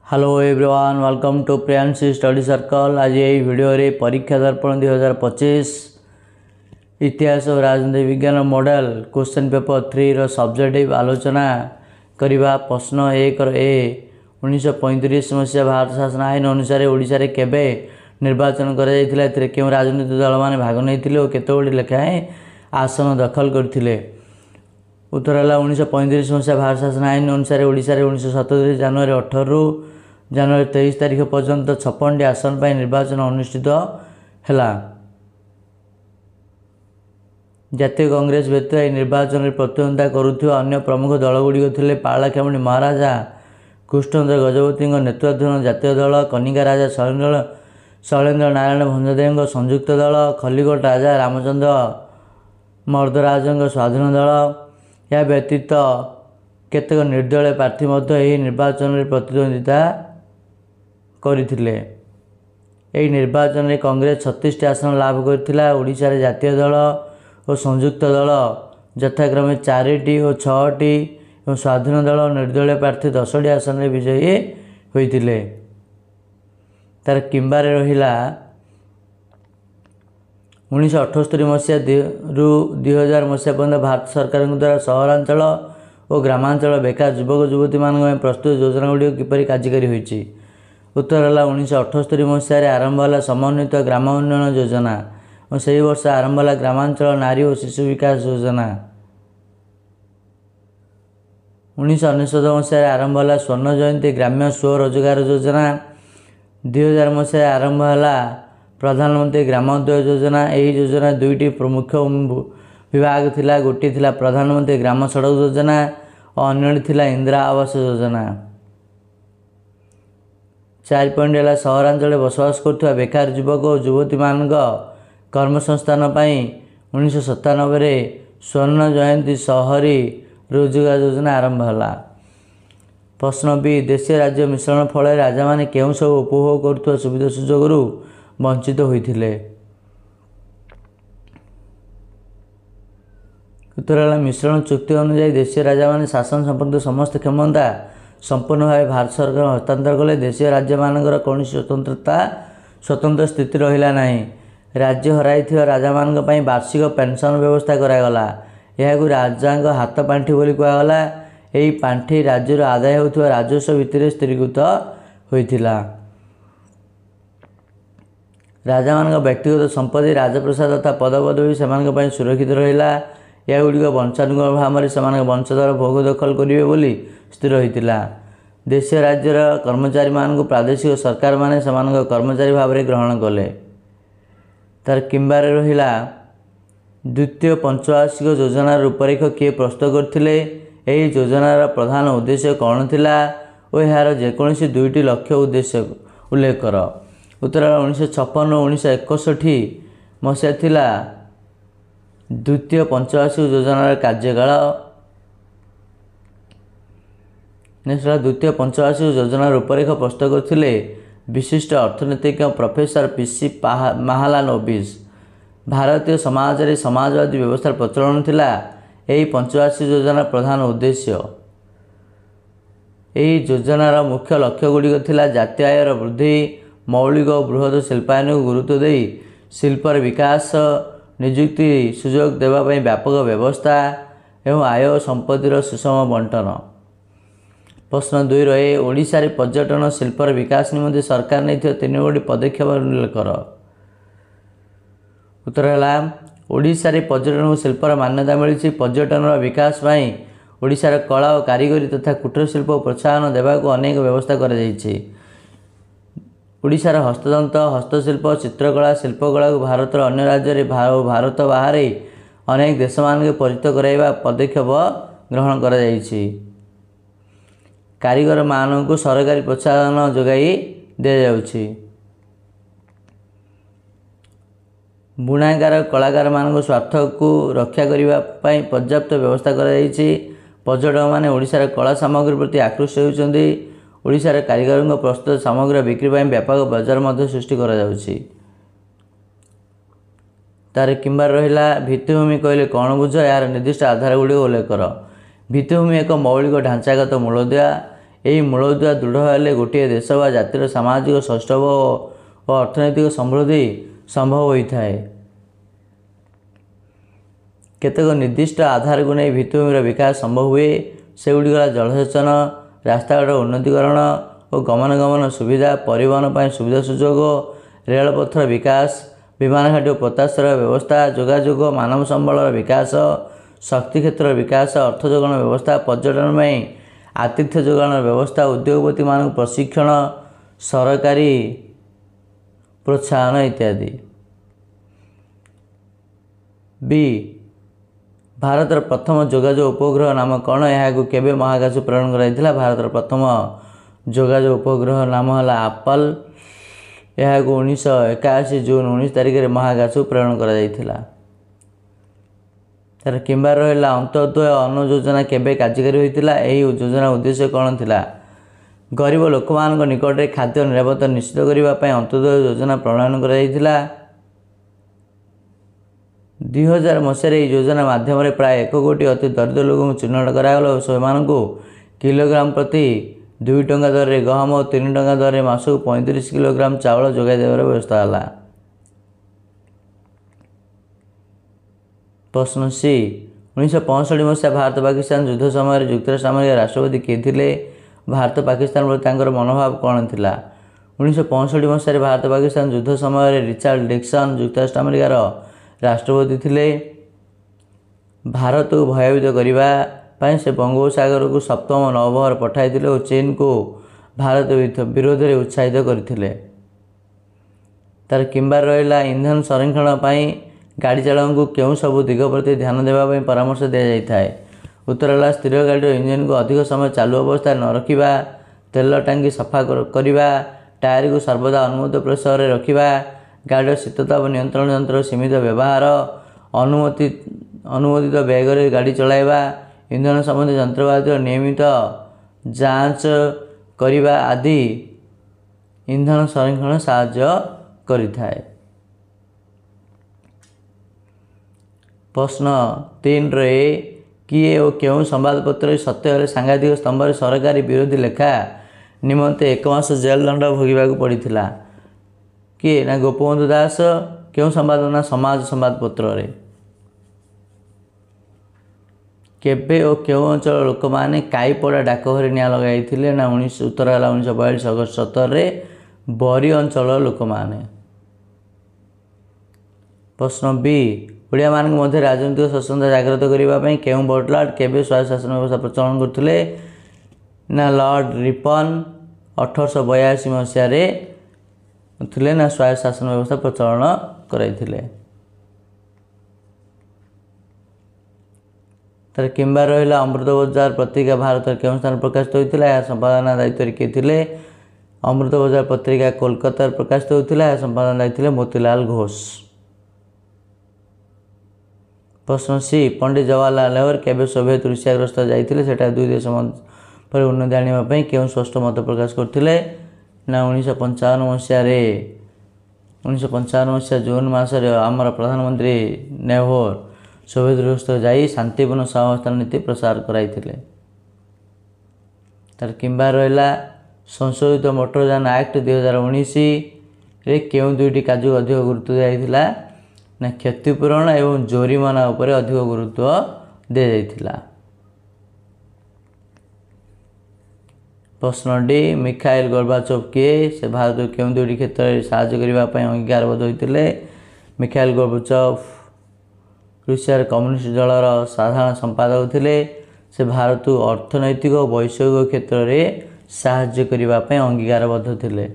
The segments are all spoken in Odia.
Hello everyone, welcome to Priyanshi study circle. आज यही वीडियो रे परीक्षा दर्पण 2025 इतिहास और राजनीति विज्ञान मॉडल क्वेश्चन पेपर 3 रो सब्जेक्टिव आलोचना करवा। प्रश्न 1 ए 1935 मसीहा भारत शासन आईन अनुसार ओडिशा रे केबे निर्वाचन कर क्यों राजनीतिक दल मैंने भाग नहीं और केतोटी लेखाएं आसन दखल करथिले। उत्तर है 1935 मसीहा भारत शासन आईन अनुसार ओडिशा रे 1977 जनवरी 18 रु जनवरी 23 तारीख पर्यंत 56टी आसन पर निर्वाचन अनुष्ठित है। जातीय कांग्रेस व्यतीत यह निर्वाचन में प्रतिद्वंदिता करुवा अन्य प्रमुख दलगुड़िक थे पारलाखेमुंडी महाराजा कृष्णचंद्र गजपति नेतृत्वाधीन जातीय दल, कनिका राजा शैलेन्द्र नारायण भंजदेव संयुक्त दल, खलिकोट राजा रामचंद्र मर्दराज स्वाधीन दल। या व्यतीत केतेक निर्दलीय प्रार्थी निर्वाचन में प्रतिद्वंदिता करथिले। यह निर्वाचन में कांग्रेस 36टी आसन लाभ करथिला। ओडिशा रे जातीय दल और संयुक्त दल यथाक्रमे 4टी और 6टी और स्वाधीन दल और निर्दलीय प्रार्थी 10टी आसन में विजयी होइतिले। तार किंबारे रहिला 1978 मसीहा रु 2000 मसीहा पर्यंत भारत सरकार द्वारा सहरांचल और ग्रामांचल बेकार युवक युवती मान प्रस्तुत योजना गुड़िक किपरि कार्यकारी होइछि। उत्तर है 1978 मसीह आरंभ है समन्वित ग्राम उन्नयन योजना और से वर्ष आरंभ है ग्रामांचल नारी और शिशु विकास योजना। 1999 मसीह आरंभ है स्वर्ण जयंती ग्राम्य स्वरोजगार योजना। 2000 मसीह आरंभ है प्रधानमंत्री ग्रामोदय योजना। यही योजना दुईटी मुख्य विभाग थिला। गोटी थिला प्रधानमंत्री ग्राम सड़क योजना और अन्य थिला इंदिरा आवास योजना। 4 पॉइंट है सहरांचल बसवास करथुवा बेकार युवक और युवती मान कर्मसंस्थान 1997 रे स्वर्ण जयंती शहरी रोजगार योजना आरंभ है। प्रश्न बी देशीय राज्य मिश्रण फल राजा माने केउं सब उपभोग करुवा सुविधा सुजोग वंचित होइथिले। उत्तर है मिश्रण चुक्ति अनुसार देशीय राजा माने शासन संपर्क समस्त क्षमता संपूर्ण भाव भारत सरकार हस्तांतर कले। देशीय राज्य मानकर कौन स्वतंत्र स्थिति रहिला नहीं। राज्य हराई राजा मान वार्षिक पेंशन व्यवस्था करागला। यह राजा हाथ पांठि बोली कहगला। यही पांठि राज्य आदाय होता राजस्व भित्ति स्थिरीकृत होइथिला। राजा मान व्यक्तिगत संपत्ति राजप्रसाद तथा पदपदवी से सुरक्षित रहिला। यह गुड़िक वंशानुगत भाव से वंशधर भोग दखल करेंगे बोली स्थिर होता। देशीय राज्यर कर्मचारी मान प्रादेशिक सरकार माने कर्मचारी भाव में ग्रहण कले। तार किंबारे रहिला द्वितीय पंचवार्षिक योजनार रूपरेख किए प्रस्तुत करथिले। यही योजनार प्रधान उद्देश्य कौन थिला और यार जेकोसी दुईटी लक्ष्य उद्देश्य उल्लेख कर। उत्तर 1956 और 1961 मसीहा थिला द्वितीय पंचवार्षिक योजनार कार्यकाल। द्वितीय पंचवार्षिक योजनार रूपरेख प्रस्तुत करथिले विशिष्ट अर्थनीतिज्ञ professor PC महालाल obese. Bharatiya Samaj रे समाजवादी व्यवस्था प्रचलन थिला। यही पंचवार्षिक योजना प्रधान उद्देश्य। यही योजनार मुख्य लक्ष्य गुड़िक थिला जातीय आयर वृद्धि, मौलिक और बृहद शिल्पायन को गुरुत्व दे शिल्पर विकास, निजुक्ति सुजोग देवाई व्यापक व्यवस्था एवं आय और संपत्तिर सुषम बंटन। प्रश्न 2 रहे ओडिशा रे पर्यटन शिल्पर विकास निमंते सरकार नहीं 3 गोटी पदक्षेप उल्लेख कर। उत्तर है ओडिशा रे पर्यटन शिल्पर मान्यता मिली। पर्यटन विकास पाई ओडिशार कला और कारीगरी तथा कुटीर शिल्प प्रोत्साहन देवाको अनेक व्यवस्था कर जाइछि। ओडिशार हस्ततंत हस्तशिल्प चित्रकला शिल्पकला को भारत अन्य राज्य भारत बाहर अनेक देश मान परिचित कराइबा पदक्षेप ग्रहण कर जाइछि। कारीगर मान को सरकारी प्रोत्साहन जोगाई दि जाउछि। बुणाकार कलाकार मान स्वार्थ को रक्षा करने पर्याप्त व्यवस्था कर जाइछि। पर्यटक मैंने ओडिशार कला सामग्री प्रति आकृष्ट होउछन्ति। ओडिशार कारीगर प्रस्तुत सामग्री बिक्री व्यापक बाजार सृष्टि करा जाउछि। तार किंबार रहिला भित्तिभूमि कहले कौन बुझ यार निर्दिष्ट आधार गुड़ी उल्लेख कर। भित्तिभूमि एक मौलिक ढांचागत मूलदुआ। ଏହି ମୂଳଦୁଆ ଦୃଢ଼ ହେଲେ ଗୋଟିଏ ଦେଶ ବା ଜାତିର ସାମାଜିକ ସୌଷ୍ଠବ ଓ ଅର୍ଥନୈତିକ ସମୃଦ୍ଧି ସମ୍ଭବ ହୋଇଥାଏ। କେତେକ ନିର୍ଦ୍ଦିଷ୍ଟ ଆଧାରକୁ ନେଇ ଭିତ୍ତିଭୂମିର ବିକାଶ ସମ୍ଭବ ହୁଏ। ସେଗୁଡ଼ିକ ହେଲା ଜଳସେଚନ, ରାସ୍ତାଘାଟ ଉନ୍ନତିକରଣ ଓ ଗମନାଗମନ ସୁବିଧା, ପରିବହନ ପାଇଁ ସୁବିଧା ସୁଯୋଗ, ରେଳପଥର ବିକାଶ, ବିମାନ ଘାଟି ଓ ପୋତାଶ୍ରୟ ବ୍ୟବସ୍ଥା, ଯୋଗାଯୋଗ, ମାନବ ସମ୍ବଳର ବିକାଶ, ଶକ୍ତି କ୍ଷେତ୍ରର ବିକାଶ, ଅର୍ଥ ଯୋଗାଣ ବ୍ୟବସ୍ଥା, ପର୍ଯ୍ୟଟନ ପାଇଁ ଆତିଥ୍ୟ ଯୋଗାଣର ବ୍ୟବସ୍ଥା, ଉଦ୍ୟୋଗପତିମାନଙ୍କୁ ପ୍ରଶିକ୍ଷଣ, ସରକାରୀ ପ୍ରୋତ୍ସାହନ ଇତ୍ୟାଦି। ବି. ଭାରତର ପ୍ରଥମ ଯୋଗାଯୋଗ ଉପଗ୍ରହ ନାମ କ'ଣ? ଏହାକୁ କେବେ ମହାକାଶକୁ ପ୍ରେରଣ କରାଯାଇଥିଲା? ଭାରତର ପ୍ରଥମ ଯୋଗାଯୋଗ ଉପଗ୍ରହ ନାମ ହେଲା ଆପଲ୍। ଏହାକୁ 1981 ଜୁନ 19 ତାରିଖରେ ମହାକାଶକୁ ପ୍ରେରଣ କରାଯାଇଥିଲା। ତାର କିମ୍ବା ରହିଲା ଅନ୍ତୋଦୟ ଅନ୍ନ ଯୋଜନା କେବେ କାର୍ଯ୍ୟକାରୀ ହୋଇଥିଲା? ଏହି ଯୋଜନାର ଉଦ୍ଦେଶ୍ୟ କ'ଣ ଥିଲା? ଗରିବ ଲୋକମାନଙ୍କ ନିକଟରେ ଖାଦ୍ୟ ନିରାପତ୍ତା ନିଶ୍ଚିତ କରିବା ପାଇଁ ଅନ୍ତୋଦୟ ଯୋଜନା ପ୍ରଣୟନ କରାଯାଇଥିଲା। 2000 ମସିହାରେ ଏହି ଯୋଜନା ମାଧ୍ୟମରେ ପ୍ରାୟ 1 କୋଟି ଅତି ଦରିଦ୍ର ଲୋକଙ୍କୁ ଚିହ୍ନଟ କରାଗଲା ଓ ସେମାନଙ୍କୁ କିଲୋଗ୍ରାମ ପ୍ରତି 2 ଟଙ୍କା ଦରରେ ଗହମ ଓ 3 ଟଙ୍କା ଦରରେ ମାସକୁ 35 କିଲୋଗ୍ରାମ ଚାଉଳ ଯୋଗାଇ ଦେବାର ବ୍ୟବସ୍ଥା ହେଲା। ପ୍ରଶ୍ନ ସି. 1965 ମସିହା ଭାରତ ପାକିସ୍ତାନ ଯୁଦ୍ଧ ସମୟରେ ଯୁକ୍ତରାଷ୍ଟ୍ର ଆମେରିକାର ରାଷ୍ଟ୍ରପତି କିଏ ଥିଲେ? ଭାରତ ପାକିସ୍ତାନ ପ୍ରତି ତାଙ୍କର ମନୋଭାବ କ'ଣ ଥିଲା? 1965 ମସିହାରେ ଭାରତ ପାକିସ୍ତାନ ଯୁଦ୍ଧ ସମୟରେ ରିଚାର୍ଡ ନିକ୍ସନ୍ ଯୁକ୍ତରାଷ୍ଟ୍ର ଆମେରିକାର ରାଷ୍ଟ୍ରପତି ଥିଲେ। ଭାରତକୁ ଭୟଭୀତ କରିବା ପାଇଁ ସେ ବଙ୍ଗୋପସାଗରକୁ ସପ୍ତମ ନୌବହର ପଠାଇଥିଲେ ଓ ଚୀନକୁ ଭାରତ ବିରୋଧରେ ଉତ୍ସାହିତ କରିଥିଲେ। ତାର କିମ୍ବା ରହିଲା ଇନ୍ଧନ ସଂରକ୍ଷଣ ପାଇଁ ଗାଡ଼ି ଚାଳକଙ୍କୁ କେଉଁ ସବୁ ଦିଗ ପ୍ରତି ଧ୍ୟାନ ଦେବା ପାଇଁ ପରାମର୍ଶ ଦିଆଯାଇଥାଏ? ଉତ୍ତର ହେଲା ସ୍ଥିର ଗାଡ଼ିର ଇଞ୍ଜିନକୁ ଅଧିକ ସମୟ ଚାଲୁ ଅବସ୍ଥାରେ ନ ରଖିବା, ତେଲ ଟାଙ୍କି ସଫା କରିବା, ଟାୟାରକୁ ସର୍ବଦା ଅନୁମତ ପ୍ରେସରରେ ରଖିବା, ଗାଡ଼ିର ଶୀତତାପ ନିୟନ୍ତ୍ରଣ ଯନ୍ତ୍ରର ସୀମିତ ବ୍ୟବହାର, ଅନୁମୋଦିତ ବେଗରେ ଗାଡ଼ି ଚଳାଇବା, ଇନ୍ଧନ ସମ୍ବନ୍ଧୀୟ ଯନ୍ତ୍ରପାତିର ନିୟମିତ ଯାଞ୍ଚ କରିବା ଆଦି ଇନ୍ଧନ ସଂରକ୍ଷଣ ସାହାଯ୍ୟ କରିଥାଏ। ପ୍ରଶ୍ନ 3 କିଏ ଓ କେଉଁ ସମ୍ବାଦପତ୍ରରେ ସତ୍ୟ ହେଲେ ସାଂଘାତିକ ସ୍ତମ୍ଭରେ ସରକାରୀ ବିରୋଧୀ ଲେଖା ନିମନ୍ତେ 1 ମାସ ଜେଲ୍ ଦଣ୍ଡ ଭୋଗିବାକୁ ପଡ଼ିଥିଲା? କିଏ? ନା ଗୋପବନ୍ଧୁ ଦାସ। କେଉଁ ସମ୍ବାଦ? ନା ସମାଜ ସମ୍ବାଦପତ୍ରରେ। କେବେ ଓ କେଉଁ ଅଞ୍ଚଳର ଲୋକମାନେ କାଇପଡ଼ା ଡାକଘରେ ନିଆଁ ଲଗାଇଥିଲେ? ନା ଉତ୍ତର ହେଲା 1942 ଅଗଷ୍ଟ 17ରେ ବରୀ ଅଞ୍ଚଳର ଲୋକମାନେ। ପ୍ରଶ୍ନ ବି. ଓଡ଼ିଆମାନଙ୍କ ମଧ୍ୟରେ ରାଜନୈତିକ ସଚେତନତା ଜାଗ୍ରତ କରିବା ପାଇଁ କେଉଁ ଭୋଟଲାଟ୍ କେବେ ସ୍ୱାୟତ୍ତ ଶାସନ ବ୍ୟବସ୍ଥା ପ୍ରଚଳନ କରୁଥିଲେ? ନା ଲର୍ଡ଼ ରିପନ୍ 1882 ମସିହାରେ ଥିଲେ ନା ସ୍ୱାୟତ୍ତ ଶାସନ ବ୍ୟବସ୍ଥା ପ୍ରଚଳନ କରାଇଥିଲେ। ତାର କିମ୍ବା ରହିଲା ଅମୃତବଜାର ପତ୍ରିକା ଭାରତର କେଉଁ ସ୍ଥାନରେ ପ୍ରକାଶିତ ହୋଇଥିଲା? ଏହା ସମ୍ପାଦନା ଦାୟିତ୍ୱରେ କିଏ ଥିଲେ? ଅମୃତବଜାର ପତ୍ରିକା କୋଲକାତାରେ ପ୍ରକାଶିତ ହୋଇଥିଲା। ଏହା ସମ୍ପାଦନା ଦାୟିତ୍ୱ ଥିଲେ ମୋତିଲାଲ ଘୋଷ। ପ୍ରଶ୍ନ ସି. ପଣ୍ଡିତ ଜବାହରଲାଲ ନେହେରୁ କେବେ ସୋଭିଏତ ରୁଷିଆ ଗସ୍ତରେ ଯାଇଥିଲେ? ସେଠାରେ ଦୁଇ ଦେଶ ପରେ ଉନ୍ନତି ଆଣିବା ପାଇଁ କେଉଁ ସ୍ପଷ୍ଟ ମତ ପ୍ରକାଶ କରିଥିଲେ? ନା 1955 ମସିହା ଜୁନ ମାସରେ ଆମର ପ୍ରଧାନମନ୍ତ୍ରୀ ନେହେରୁ ସୋଭିଏତ ରୁଷରେ ଯାଇ ଶାନ୍ତିପୂର୍ଣ୍ଣ ସହାବସ୍ଥାନ ନୀତି ପ୍ରସାର କରାଇଥିଲେ। ତାର କିମ୍ବା ରହିଲା ସଂଶୋଧିତ ମୋଟରଯାନ ଆକ୍ଟ 2019ରେ କେଉଁ ଦୁଇଟି କାର୍ଯ୍ୟକୁ ଅଧିକ ଗୁରୁତ୍ୱ ଦିଆଯାଇଥିଲା? ନା କ୍ଷତିପୂରଣ ଏବଂ ଜୋରିମାନା ଉପରେ ଅଧିକ ଗୁରୁତ୍ୱ ଦିଆଯାଇଥିଲା। ପ୍ରଶ୍ନ ଡି. ମିଖାଇଲ ଗୋର୍ବାଚୋଭ କିଏ? ସେ ଭାରତକୁ କେଉଁ ଦୁଇଟି କ୍ଷେତ୍ରରେ ସାହାଯ୍ୟ କରିବା ପାଇଁ ଅଙ୍ଗୀକାରବଦ୍ଧ ହୋଇଥିଲେ? ମିଖାଇଲ ଗୋର୍ବାଚୋଭ ରୁଷିଆର କମ୍ୟୁନିଷ୍ଟ ଦଳର ସାଧାରଣ ସମ୍ପାଦକ ଥିଲେ। ସେ ଭାରତକୁ ଅର୍ଥନୈତିକ ଓ ବୈଷୟିକ କ୍ଷେତ୍ରରେ ସାହାଯ୍ୟ କରିବା ପାଇଁ ଅଙ୍ଗୀକାରବଦ୍ଧ ଥିଲେ।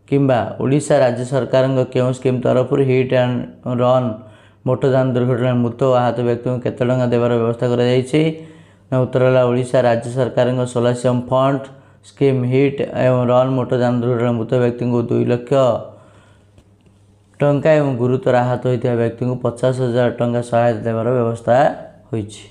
କିମ୍ବା ଓଡ଼ିଶା ରାଜ୍ୟ ସରକାରଙ୍କ କେଉଁ ସ୍କିମ୍ ତରଫରୁ ହିଟ୍ ଆଣ୍ଡ ରନ୍ ମୋଟରଯାନ ଦୁର୍ଘଟଣାରେ ମୃତ ଓ ଆହତ ବ୍ୟକ୍ତିଙ୍କୁ କେତେ ଟଙ୍କା ଦେବାର ବ୍ୟବସ୍ଥା କରାଯାଇଛି? ନା ଉତ୍ତର ହେଲା ଓଡ଼ିଶା ରାଜ୍ୟ ସରକାରଙ୍କ ସୋଲାସିୟମ ଫଣ୍ଡ ସ୍କିମ୍ ହିଟ୍ ଏବଂ ରନ୍ ମୋଟରଯାନ ଦୁର୍ଘଟଣାରେ ମୃତ ବ୍ୟକ୍ତିଙ୍କୁ 2 ଲକ୍ଷ ଟଙ୍କା ଏବଂ ଗୁରୁତର ଆହତ ହୋଇଥିବା ବ୍ୟକ୍ତିଙ୍କୁ 50,000 ଟଙ୍କା ସହାୟତା ଦେବାର ବ୍ୟବସ୍ଥା ହୋଇଛି।